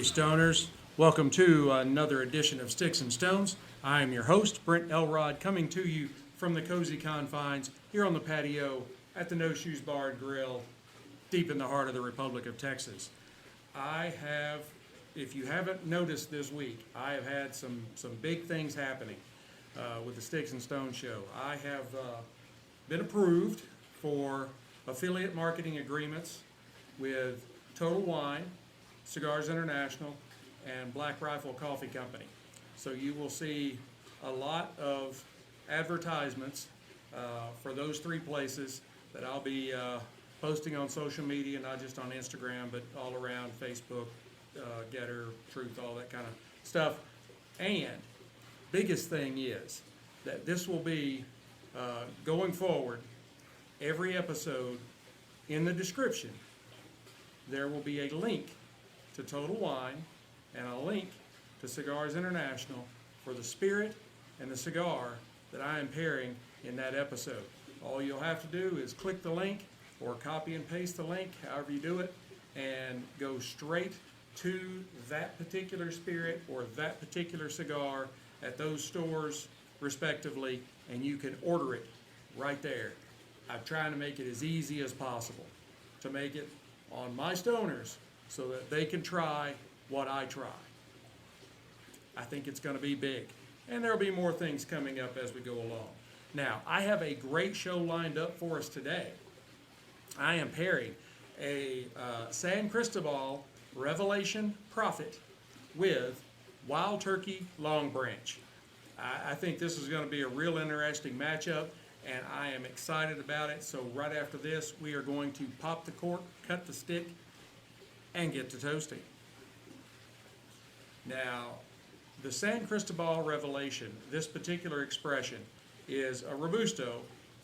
Stoners, welcome to another edition of Sticks and Stones. I am your host, Brent Elrod, coming to you from the cozy confines here on the patio at the No Shoes Bar and Grill, deep in the heart of the Republic of Texas. If you haven't noticed this week, I have had some big things happening with the Sticks and Stones show. I have been approved for affiliate marketing agreements with Total Wine, Cigars International, and Black Rifle Coffee Company. So you will see a lot of advertisements for those three places that I'll be posting on social media, not just on Instagram, but all around Facebook, GETTR, Truth, all that kind of stuff. And biggest thing is that this will be, going forward, every episode in the description, there will be a link to Total Wine and a link to Cigars International for the spirit and the cigar that I am pairing in that episode. All you'll have to do is click the link or copy and paste the link, however you do it, and go straight to that particular spirit or that particular cigar at those stores respectively, and you can order it right there. I'm trying to make it as easy as possible to make it on my stoners so that they can try what I try. I think it's going to be big. And there'll be more things coming up as we go along. Now, I have a great show lined up for us today. I am pairing a San Cristobal Revelation Prophet with Wild Turkey Longbranch. I think this is going to be a real interesting matchup, and I am excited about it. So right after this, we are going to pop the cork, cut the stick, and get to toasting. Now, the San Cristobal Revelation, this particular expression, is a Robusto,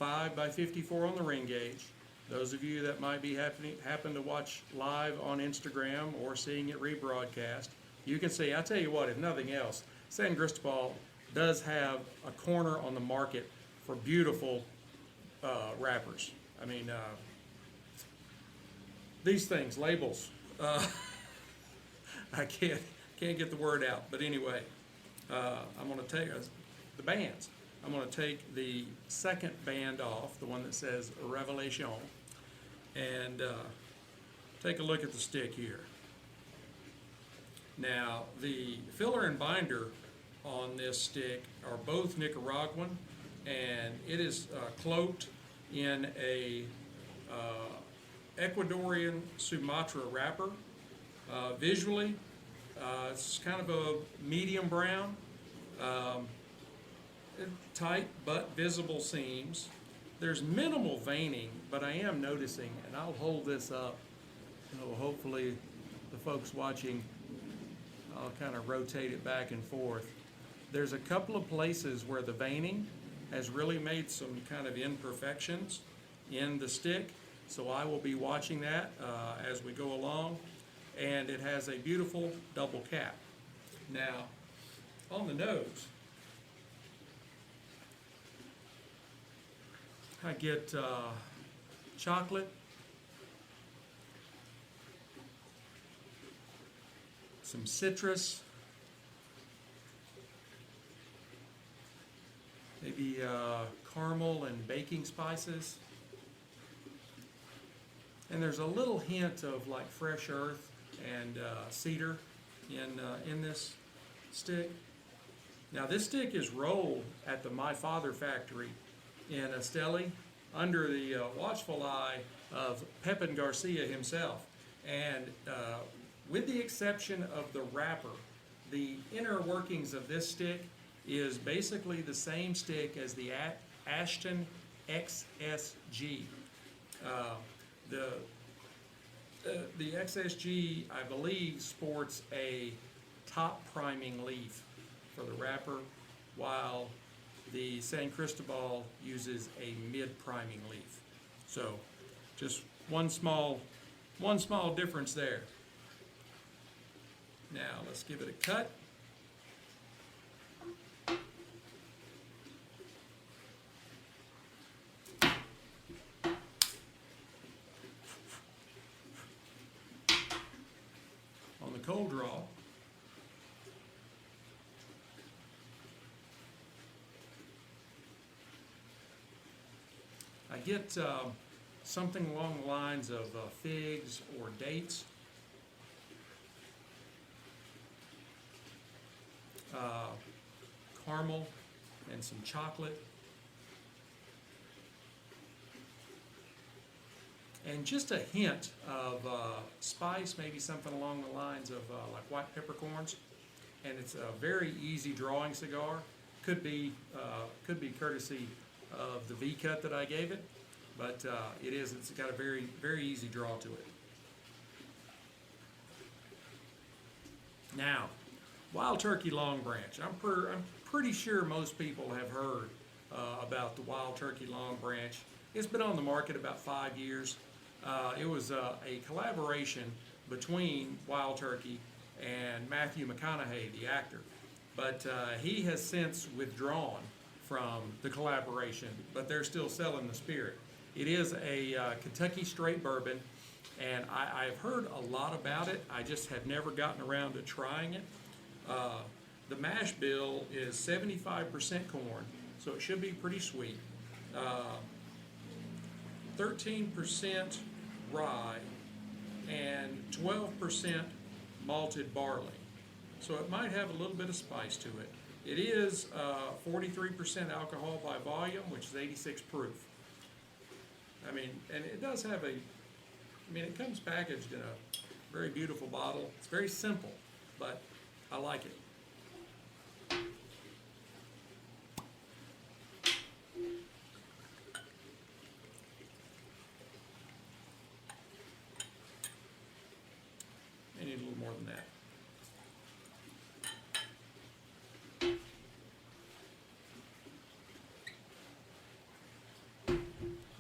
5x54 on the ring gauge. Those of you that might be happen to watch live on Instagram or seeing it rebroadcast, you can see, I tell you what, if nothing else, San Cristobal does have a corner on the market for beautiful wrappers. I mean, these things, labels, I can't get the word out. But anyway, I'm going to take the bands. I'm going to take the second band off, the one that says Revelation, and take a look at the stick here. Now, the filler and binder on this stick are both Nicaraguan, and it is cloaked in a Ecuadorian Sumatra wrapper. Visually, it's kind of a medium brown, tight but visible seams. There's minimal veining, but I am noticing, and I'll hold this up, hopefully the folks watching, I'll kind of rotate it back and forth. There's a couple of places where the veining has really made some kind of imperfections in the stick, so I will be watching that as we go along. And it has a beautiful double cap. Now, on the nose, I get chocolate, some citrus, maybe caramel and baking spices, and there's a little hint of like fresh earth and cedar in this stick. Now this stick is rolled at the My Father factory in Esteli under the watchful eye of Pepin Garcia himself. And with the exception of the wrapper, the inner workings of this stick is basically the same stick as the Ashton XSG. The XSG, I believe, sports a top priming leaf for the wrapper, while the San Cristobal uses a mid-priming leaf. So just one small difference there. Now let's give it a cut. On the cold draw, I get something along the lines of figs or dates. Caramel and some chocolate. And just a hint of spice, maybe something along the lines of like white peppercorns. And it's a very easy drawing cigar. Could be courtesy of the V cut that I gave it, but it's got a very, very easy draw to it. Now, Wild Turkey Longbranch. I'm pretty sure most people have heard about the Wild Turkey Longbranch. It's been on the market about 5 years. It was a collaboration between Wild Turkey and Matthew McConaughey, the actor. But he has since withdrawn from the collaboration, but they're still selling the spirit. It is a Kentucky straight bourbon, and I've heard a lot about it. I just have never gotten around to trying it. The mash bill is 75% corn, so it should be pretty sweet. 13% rye and 12% malted barley. So it might have a little bit of spice to it. It is 43% alcohol by volume, which is 86 proof. I mean, and it does have it comes packaged in a very beautiful bottle. It's very simple, but I like it. I need a little more than that.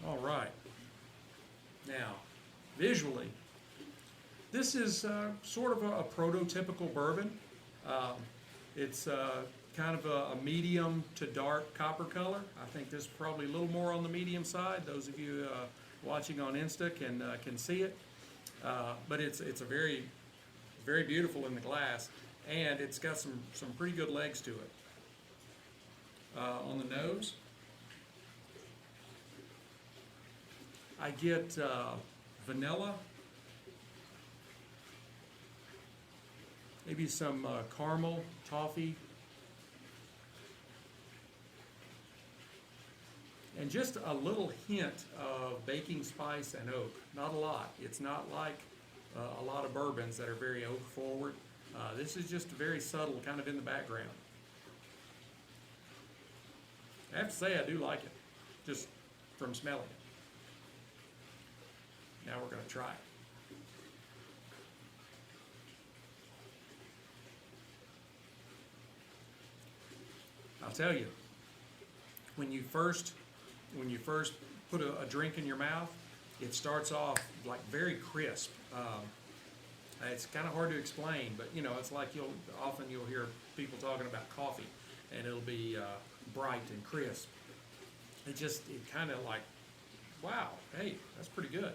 All right. Now, visually, this is sort of a prototypical bourbon. It's kind of a medium to dark copper color. I think this is probably a little more on the medium side. Those of you watching on Insta can see it. But it's a very beautiful in the glass, and it's got some pretty good legs to it. On the nose, I get vanilla, maybe some caramel, toffee, and just a little hint of baking spice and oak. Not a lot. It's not like a lot of bourbons that are very oak forward. This is just very subtle, kind of in the background. I have to say I do like it, just from smelling it. Now we're going to try it. I'll tell you, when you first put a drink in your mouth, it starts off like very crisp. It's kind of hard to explain, but it's like you'll hear people talking about coffee, and it'll be bright and crisp. It kind of like, wow, hey, that's pretty good.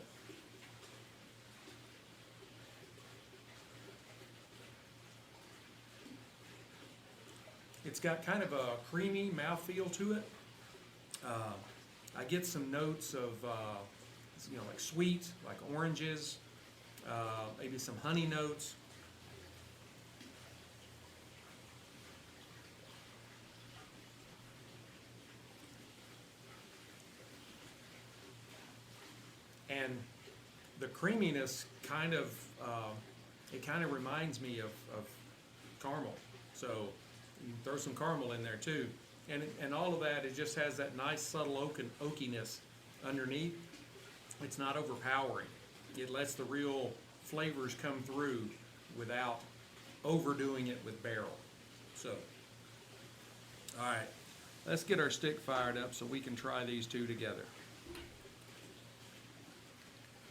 It's got kind of a creamy mouthfeel to it. I get some notes of, like sweet, like oranges, maybe some honey notes. And the creaminess it kind of reminds me of caramel. So you throw some caramel in there too. And all of that, it just has that nice subtle oakiness underneath. It's not overpowering. It lets the real flavors come through without overdoing it with barrel. So All right, let's get our stick fired up so we can try these two together.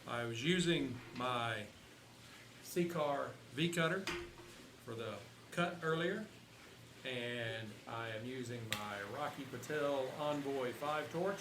I was using my Cigar V-cutter for the cut earlier, and I am using my Rocky Patel Envoy 5 torch.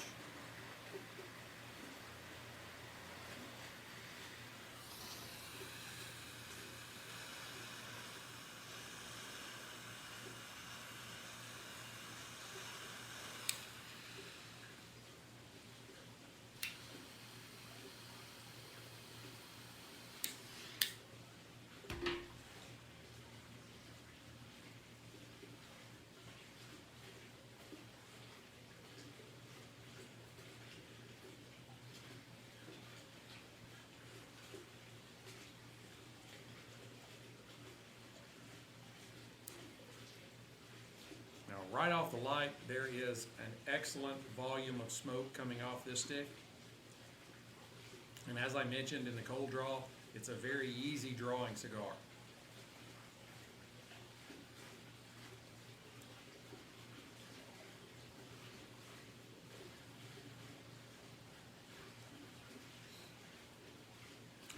Right off the light, there is an excellent volume of smoke coming off this stick. And as I mentioned in the cold draw, it's a very easy drawing cigar.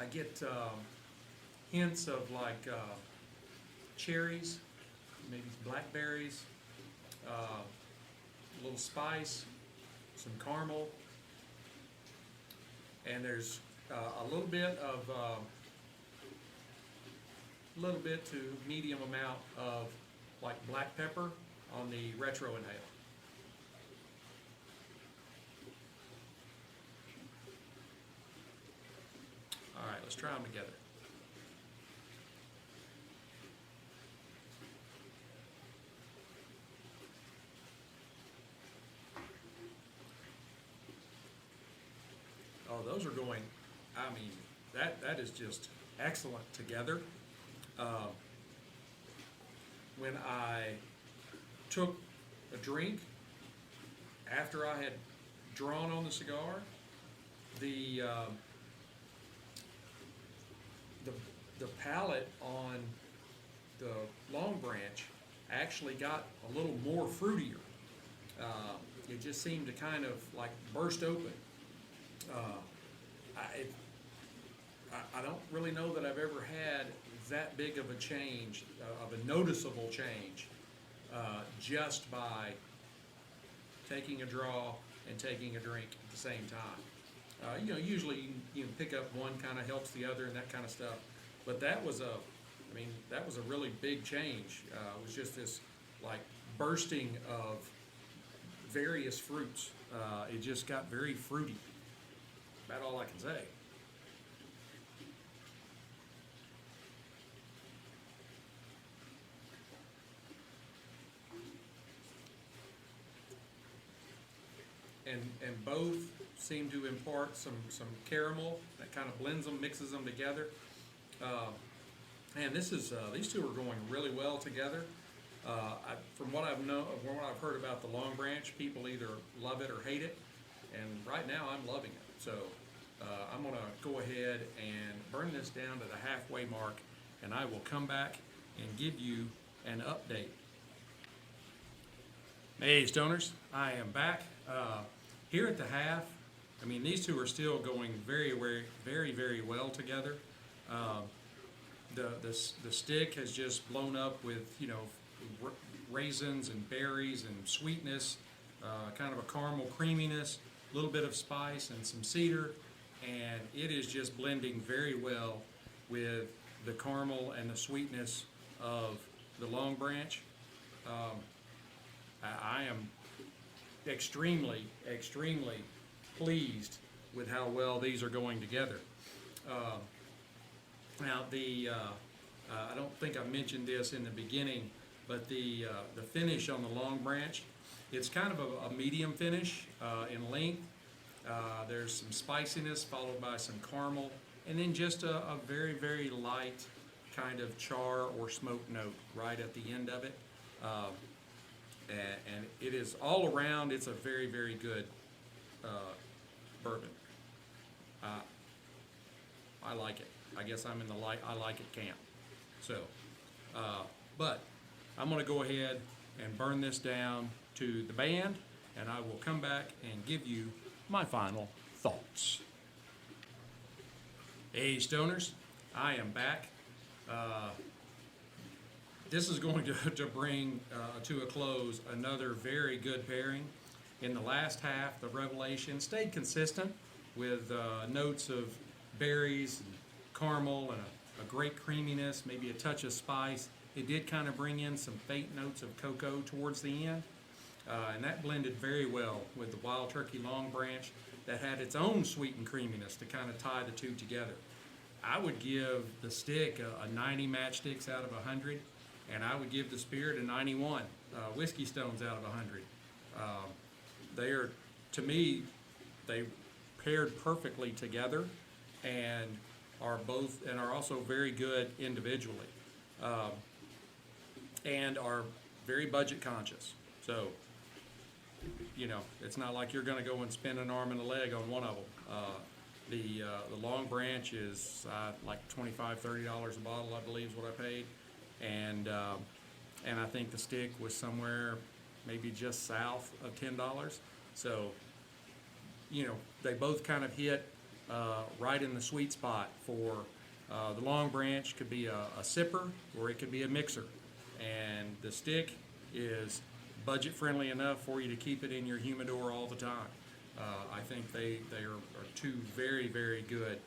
I get hints of like cherries, maybe blackberries, a little spice, some caramel, and there's a little bit to medium amount of like black pepper on the retro inhale. All right, let's try them together. Oh, those are going, I mean, that is just excellent together. When I took a drink after I had drawn on the cigar, the palate on the Longbranch actually got a little more fruitier. It just seemed to kind of like burst open. I don't really know that I've ever had that big of a change, of a noticeable change, just by taking a draw and taking a drink at the same time. You know, usually you can pick up one, kind of helps the other and that kind of stuff. But that was that was a really big change. It was just this like bursting of various fruits. It just got very fruity. About all I can say. And both seem to impart some caramel that kind of blends them, mixes them together. And this is these two are going really well together. From what I've heard about the Longbranch, people either love it or hate it, and right now I'm loving it. So I'm going to go ahead and burn this down to the halfway mark, and I will come back and give you an update. Hey Stoners, I am back. Here at the half, I mean, these two are still going very, very, very, very well together. The stick has just blown up with, you know, raisins and berries and sweetness, kind of a caramel creaminess, a little bit of spice and some cedar, and it is just blending very well with the caramel and the sweetness of the Longbranch. I am extremely, extremely pleased with how well these are going together. Now, I don't think I mentioned this in the beginning, but the finish on the Longbranch, it's kind of a medium finish in length. There's some spiciness followed by some caramel, and then just a very, very light kind of char or smoke note right at the end of it. And it is all around, it's a very, very good bourbon. I like it. I guess I'm in the I like it camp. So, but I'm going to go ahead and burn this down to the band, and I will come back and give you my final thoughts. Hey, Stoners, I am back. This is going to bring to a close another very good pairing. In the last half, the Revelation stayed consistent with notes of berries and caramel and a great creaminess, maybe a touch of spice. It did kind of bring in some faint notes of cocoa towards the end, and that blended very well with the Wild Turkey Longbranch that had its own sweet and creaminess to kind of tie the two together. I would give the stick a 90 matchsticks out of 100, and I would give the Spirit a 91 whiskey stones out of 100. They are, to me, they paired perfectly together, and are also very good individually, and are very budget conscious. So, you know, it's not like you're going to go and spend an arm and a leg on one of them. The Longbranch is like $25–30 a bottle, I believe is what I paid, and I think the stick was somewhere maybe just south of $10. So, you know, they both kind of hit right in the sweet spot for the Longbranch. Could be a sipper or it could be a mixer, and the stick is budget friendly enough for you to keep it in your humidor all the time. I think they are two very, very good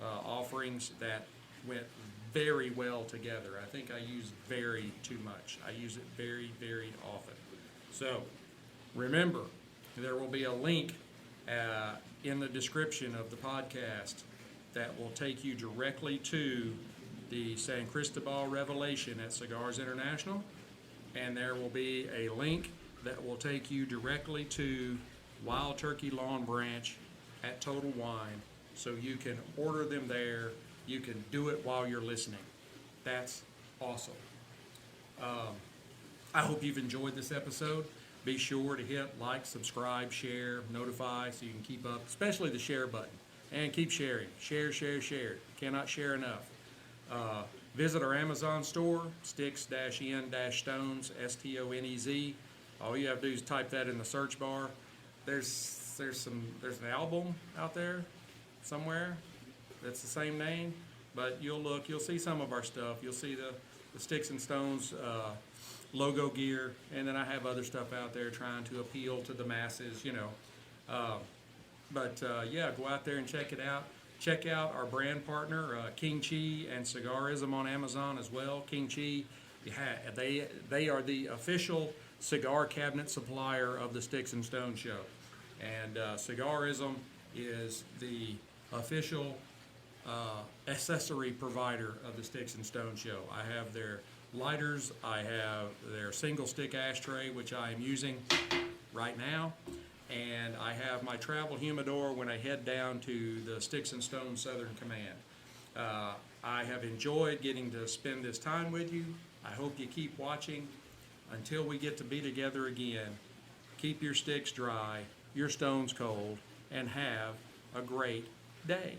offerings that went very well together. I think I use very too much. I use it very, very often. So remember, there will be a link in the description of the podcast that will take you directly to the San Cristobal Revelation at Cigars International, and there will be a link that will take you directly to Wild Turkey Longbranch at Total Wine, so you can order them there. You can do it while you're listening. That's awesome. I hope you've enjoyed this episode. Be sure to hit like, subscribe, share, notify so you can keep up, especially the share button. And keep sharing. Share, share, share. Cannot share enough. Visit our Amazon store, Sticks-n-Stonez, S-T-O-N-E-Z. All you have to do is type that in the search bar. There's an album out there somewhere that's the same name, but you'll see some of our stuff. You'll see the Sticks-n-Stonez logo gear, and then I have other stuff out there trying to appeal to the masses, you know. Yeah, go out there and check it out. Check out our brand partner, King Chi and Cigarism on Amazon as well. King Chi, they are the official cigar cabinet supplier of the Sticks-n-Stonez show. And Cigarism is the official accessory provider of the Sticks-n-Stonez show. I have their lighters, I have their single stick ashtray, which I am using right now, and I have my travel humidor when I head down to the Sticks-n-Stonez Southern Command. I have enjoyed getting to spend this time with you. I hope you keep watching. Until we get to be together again, keep your sticks dry, your stones cold, and have a great day.